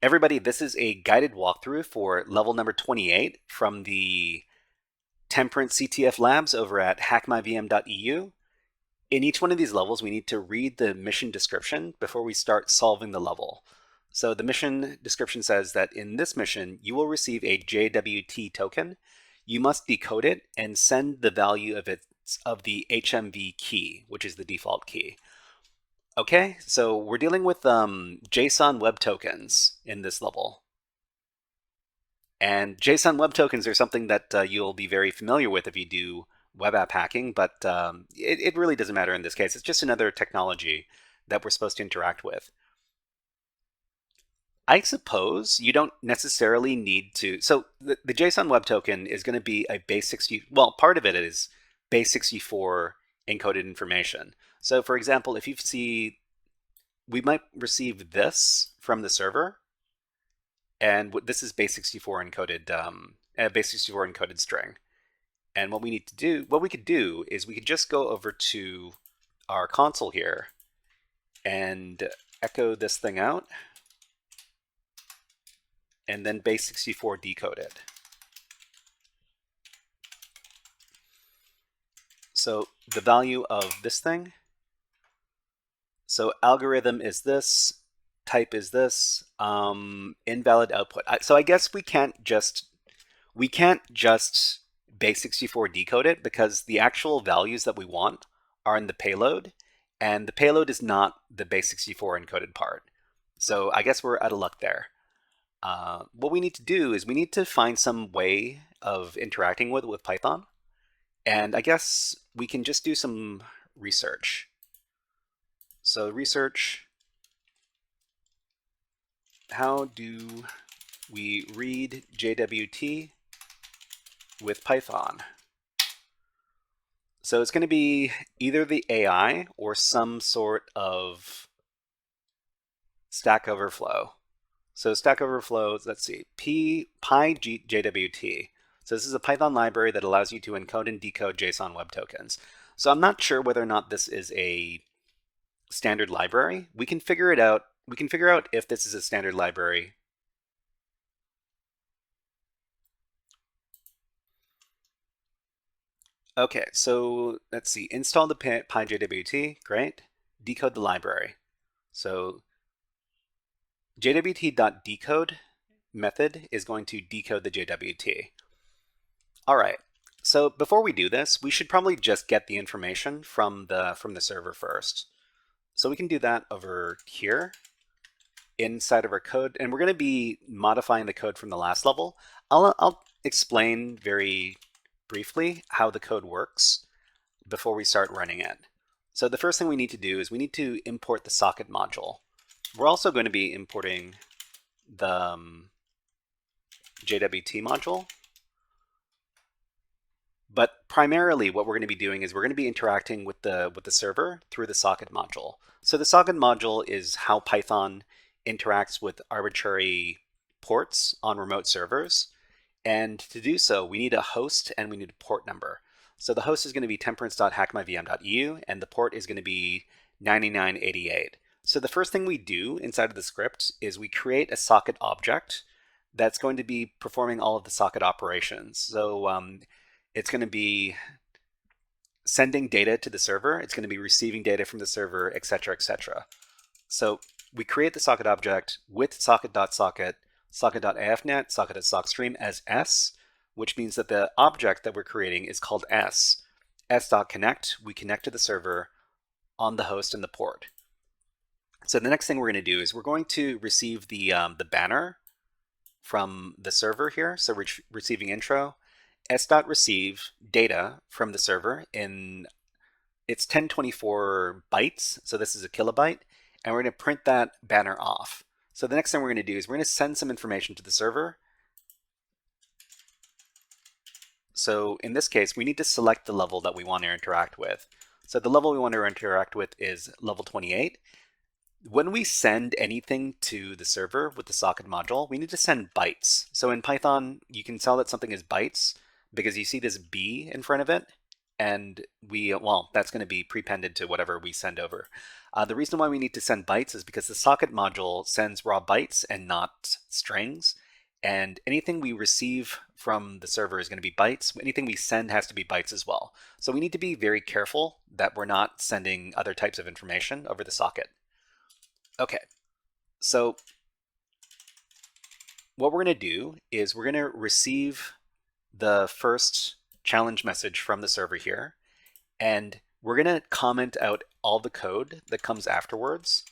Everybody, this is a guided walkthrough for level number 28 from the Temperance CTF labs over at HackMyVM.eu. In each one of these levels, we need to read the mission description before we start solving the level. So the mission description says that in this mission, you will receive a JWT token. You must decode it and send the value of the HMV key, which is the default key. Okay, so we're dealing with JSON web tokens in this level. And JSON web tokens are something that you'll be very familiar with if you do web app hacking, but it really doesn't matter in this case. It's just another technology that we're supposed to interact with. I suppose you don't necessarily need to. So the JSON web token is going to be a base64, well, part of it is base64 encoded information. So for example, if you see, we might receive this from the server, and this is base64 encoded, base64 encoded string. And what we need to do, what we could do is we could just go over to our console here and echo this thing out, and then base64 decode it. So the value of this thing, so algorithm is this, type is this, invalid output. So I guess we can't just base64 decode it, because the actual values that we want are in the payload, and the payload is not the base64 encoded part. So I guess we're out of luck there. What we need to do is we need to find some way of interacting with Python, and I guess we can just do some research. So research, how do we read JWT with Python? So it's going to be either the AI or some sort of Stack Overflow. So Stack Overflow, let's see, PyJWT. So this is a Python library that allows you to encode and decode JSON web tokens. So I'm not sure whether or not this is a standard library. We can figure it out. We can figure out if this is a standard library. Okay, so let's see, install the PyJWT, great. Decode the library. So jwt.decode method is going to decode the JWT. All right, so before we do this, we should probably just get the information from the server first. So we can do that over here inside of our code, and we're going to be modifying the code from the last level. I'll explain very briefly how the code works before we start running it. So the first thing we need to do is we need to import the socket module. We're also going to be importing the JWT module. But primarily what we're going to be doing is we're going to be interacting with the server through the socket module. So the socket module is how Python interacts with arbitrary ports on remote servers. And to do so, we need a host and we need a port number. So the host is going to be temperance.hackmyvm.eu, and the port is going to be 9988. So the first thing we do inside of the script is we create a socket object that's going to be performing all of the socket operations. So it's going to be sending data to the server, it's going to be receiving data from the server, etc., etc. So we create the socket object with socket.socket, socket.afnet, socket.sockstream as S, which means that the object that we're creating is called S. S.connect, we connect to the server on the host and the port. So the next thing we're going to do is we're going to receive the banner from the server here. So we're receiving intro, s.receive data from the server in, it's 1024 bytes, so this is a kilobyte, and we're going to print that banner off. So the next thing we're going to do is we're going to send some information to the server. So in this case, we need to select the level that we want to interact with. So the level we want to interact with is level 28. When we send anything to the server with the socket module, we need to send bytes. So in Python, you can tell that something is bytes because you see this B in front of it, and well, that's going to be prepended to whatever we send over. The reason why we need to send bytes is because the socket module sends raw bytes and not strings, and anything we receive from the server is going to be bytes. Anything we send has to be bytes as well. So we need to be very careful that we're not sending other types of information over the socket. Okay, so what we're going to do is we're going to receive the first challenge message from the server here, and we're going to comment out all the code that comes afterwards,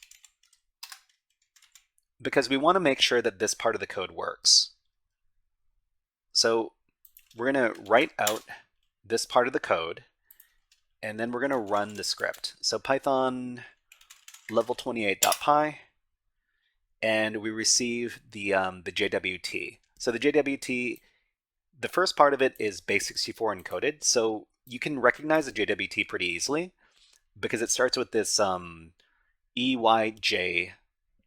because we want to make sure that this part of the code works. So we're going to write out this part of the code, and then we're going to run the script. So Python Level28.py, and we receive the JWT. So the JWT, the first part of it is base64 encoded, so you can recognize the JWT pretty easily because it starts with this EYJ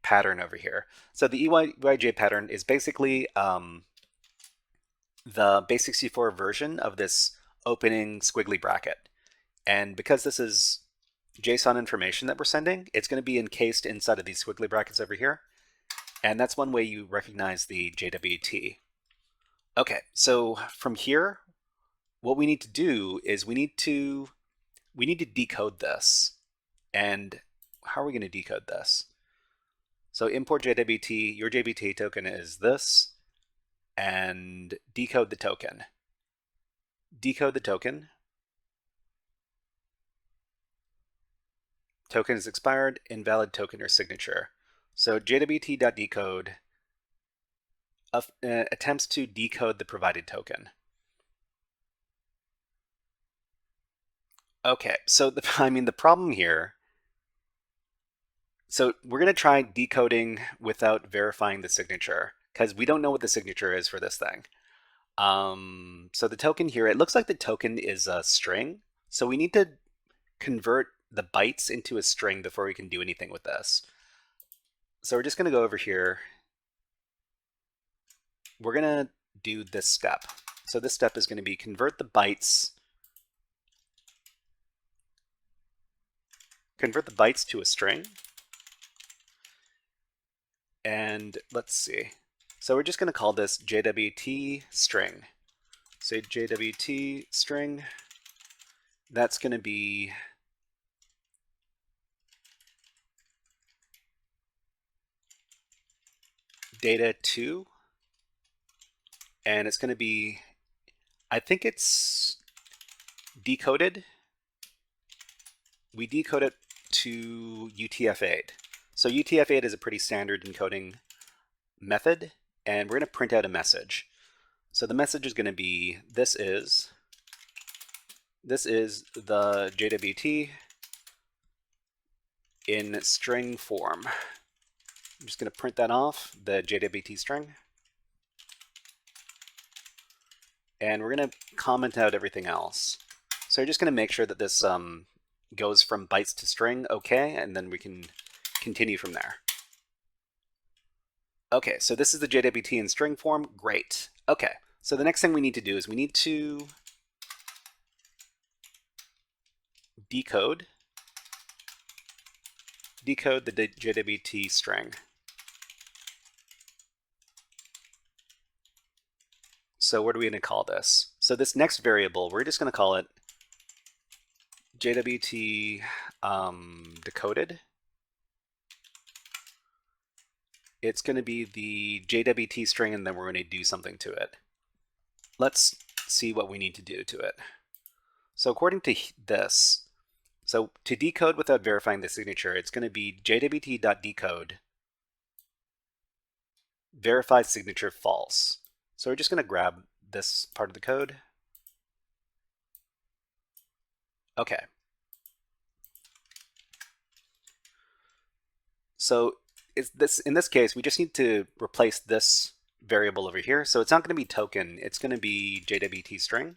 pattern over here. So the EYJ pattern is basically the base64 version of this opening squiggly bracket. And because this is JSON information that we're sending, it's going to be encased inside of these squiggly brackets over here. And that's one way you recognize the JWT. Okay, so from here, what we need to do is we need to decode this. And how are we going to decode this? So import JWT, your JWT token is this, and decode the token. Decode the token. Token is expired, invalid token or signature. So jwt.decode attempts to decode the provided token. Okay, so the problem here, so we're going to try decoding without verifying the signature, because we don't know what the signature is for this thing. So the token here, it looks like the token is a string, so we need to convert the bytes into a string before we can do anything with this. So we're just going to go over here. We're going to do this step. So this step is going to be convert the bytes to a string. And let's see. So we're just going to call this JWT string. So JWT string, that's going to be data 2. And it's going to be, I think it's decoded. We decode it to UTF-8. So UTF-8 is a pretty standard encoding method, and we're going to print out a message. So the message is going to be, this is the JWT in string form. I'm just going to print that off, the JWT string. And we're going to comment out everything else. So we're just going to make sure that this goes from bytes to string, okay, and then we can continue from there. Okay, so this is the JWT in string form, great. Okay, so the next thing we need to do is we need to decode the JWT string. So what are we going to call this? So this next variable, we're just going to call it JWT decoded. It's going to be the JWT string, and then we're going to do something to it. Let's see what we need to do to it. So according to this, so to decode without verifying the signature, it's going to be jwt.decode verify signature false. So we're just going to grab this part of the code. Okay. So in this case, we just need to replace this variable over here. So it's not going to be token, it's going to be JWT string.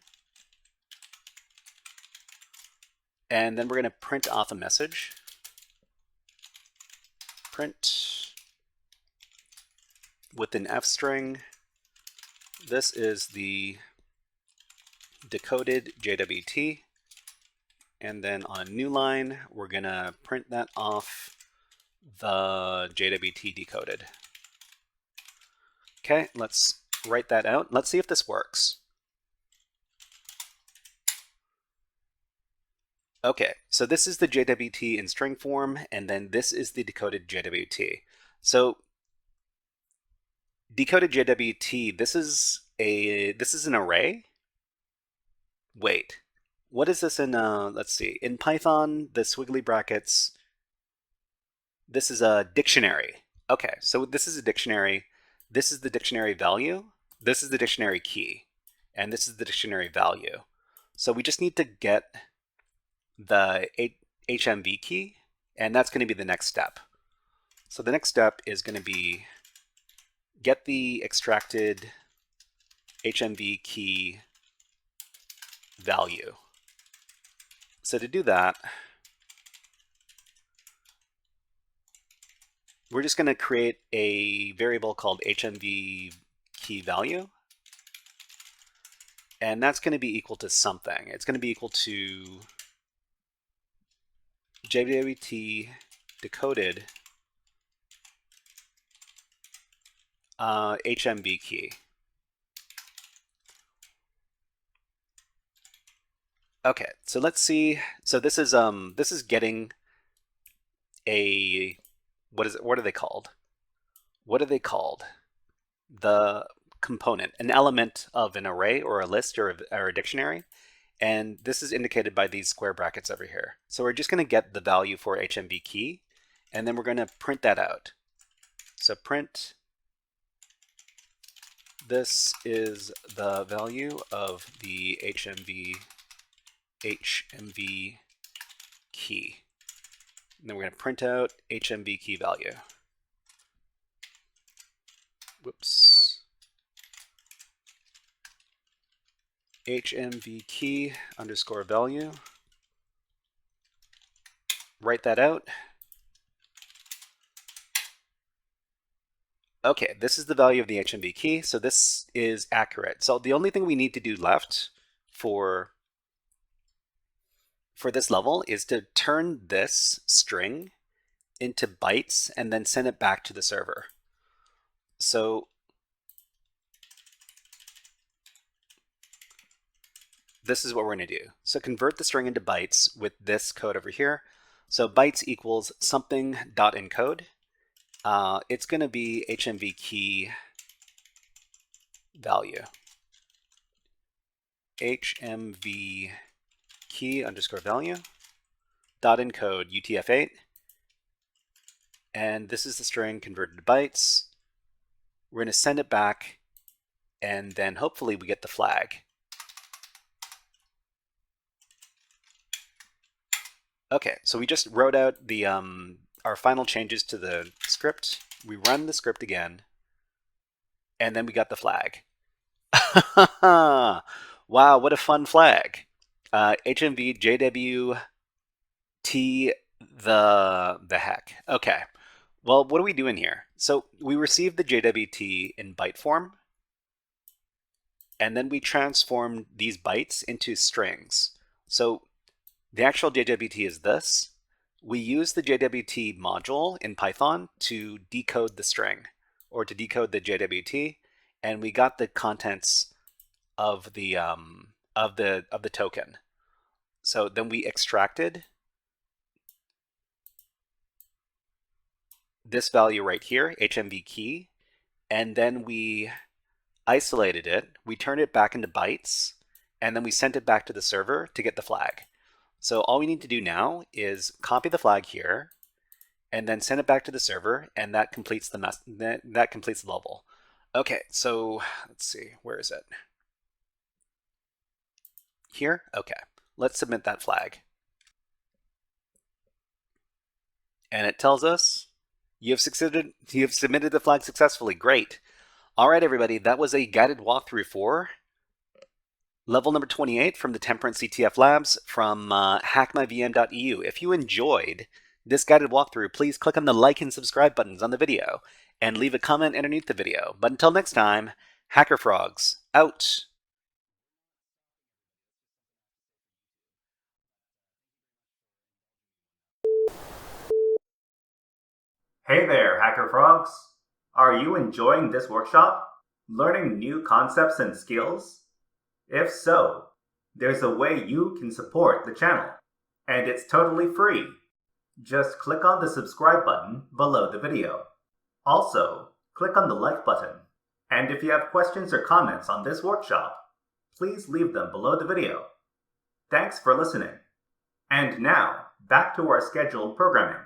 And then we're going to print off a message. Print with an F string. This is the decoded JWT. And then on a new line, we're going to print that off the JWT decoded. Okay, let's write that out. Let's see if this works. Okay, so this is the JWT in string form, and then this is the decoded JWT. So decoded JWT, this is an array. Wait, what is this in? Let's see. In Python, the squiggly brackets. This is a dictionary. Okay, so this is a dictionary. This is the dictionary value. This is the dictionary key, and this is the dictionary value. So we just need to get the HMV key, and that's going to be the next step. So the next step is going to be get the extracted HMV key value. So to do that, we're just going to create a variable called HMV key value, and that's going to be equal to something. It's going to be equal to JWT decoded HMV key. Okay, so let's see. So this is getting a what are they called? What are they called? The component, an element of an array or a list or a dictionary. And this is indicated by these square brackets over here. So we're just going to get the value for HMV key, and then we're going to print that out. So print, this is the value of the HMV key. And then we're going to print out HMV key value. Whoops. HMV key underscore value. Write that out. Okay, this is the value of the HMV key, so this is accurate. So the only thing we need to do left for this level is to turn this string into bytes and then send it back to the server. So this is what we're going to do. So convert the string into bytes with this code over here. So bytes equals something dot encode. It's going to be HMV key value. HMV key underscore value dot encode UTF-8. And this is the string converted to bytes. We're going to send it back, and then hopefully we get the flag. Okay, so we just wrote out the our final changes to the script. We run the script again, and then we got the flag. Wow, what a fun flag. HMV JWT the heck. Okay, well, what are we doing here? So we received the JWT in byte form, and then we transformed these bytes into strings. So the actual JWT is this. We use the JWT module in Python to decode the string, or to decode the JWT, and we got the contents of the token. So then we extracted this value right here, HMV key, and then we isolated it. We turned it back into bytes, and then we sent it back to the server to get the flag. So all we need to do now is copy the flag here, and then send it back to the server, and that completes the that completes the level. Okay, so let's see, where is it? Here? Okay, let's submit that flag. And it tells us you have submitted the flag successfully. Great. All right, everybody, that was a guided walkthrough for level number 28 from the Temperance CTF Labs from HackMyVM.eu. If you enjoyed this guided walkthrough, please click on the like and subscribe buttons on the video and leave a comment underneath the video. But until next time, HackerFrogs out. Hey there, HackerFrogs! Are you enjoying this workshop? Learning new concepts and skills? If so, there's a way you can support the channel, and it's totally free. Just click on the subscribe button below the video. Also, click on the like button. And if you have questions or comments on this workshop, please leave them below the video. Thanks for listening. And now, back to our scheduled programming.